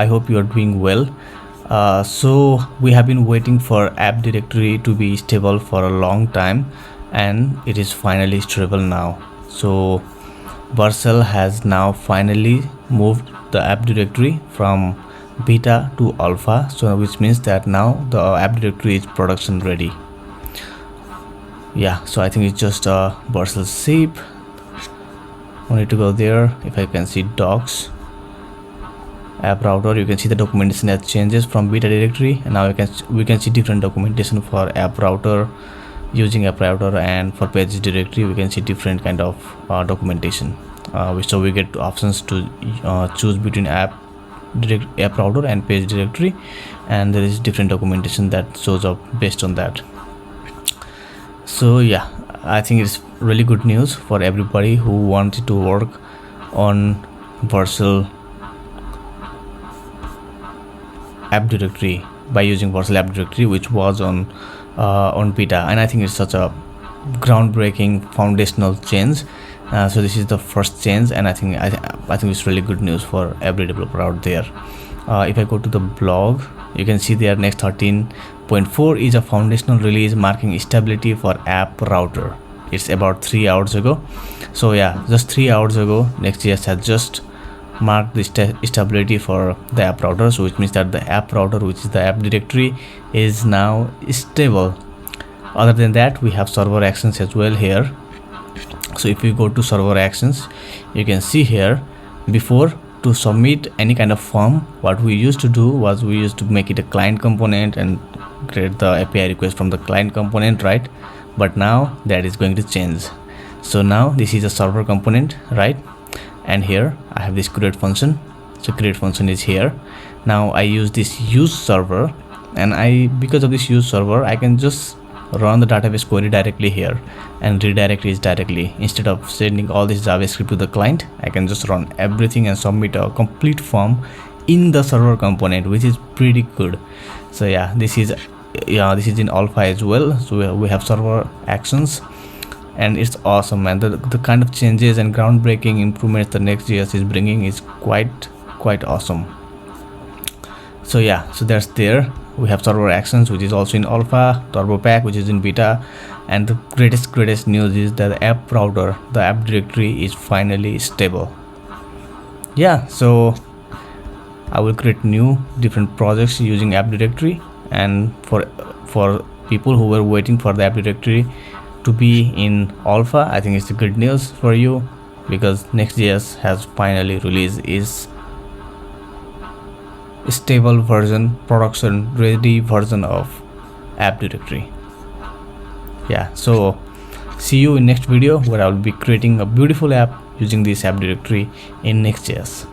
I hope you are doing well. So we have been waiting for app directory to be stable for a long time, and it is finally stable now. So Vercel has now finally moved the app directory from beta to alpha, so which means that now the app directory is production ready. Yeah, so I think it's just a Vercel zip. I need to go there. If I can see docs, app router, you can see the documentation that changes from beta directory, and now we can see different documentation for app router, using app router, and for pages directory we can see different kind of documentation. So we get options to choose between app router and page directory, and there is different documentation that shows up based on that. So yeah, I think it's really good news for everybody who wanted to work on Vercel app directory by using Vercel app directory, which was on beta, and I think it's such a groundbreaking foundational change. So this is the first change, and I think it's really good news for every developer out there. If I go to the blog, you can see there Next 13.4 is a foundational release marking stability for app router. It's about 3 hours ago. So yeah, just 3 hours ago Nextjs has just marked the stability for the app router, so which means that the app router, which is the app directory, is now stable. Other than that, we have server actions as well here. So if we go to server actions, you can see here, before, to submit any kind of form, what we used to do was we used to make it a client component and create the API request from the client component, right? But now that is going to change. So now this is a server component, right? And here I have this create function. So create function is here. Now I use this use server, and because of this use server, I can just run the database query directly here and redirect it directly. Instead of sending all this JavaScript to the client, I can just run everything and submit a complete form in the server component, which is pretty good. So yeah, this is in alpha as well. So we have server actions, and it's awesome, man. The kind of changes and groundbreaking improvements the Nextjs is bringing is quite awesome. So yeah, so that's there. We have server actions, which is also in alpha, turbo pack, which is in beta, and the greatest news is that the app router, the app directory, is finally stable. Yeah, so I will create new different projects using app directory, and for people who were waiting for the app directory to be in alpha, I think it's a good news for you, because Nextjs has finally released its stable version, production ready version of app directory. Yeah, so see you in next video, where I will be creating a beautiful app using this app directory in Nextjs.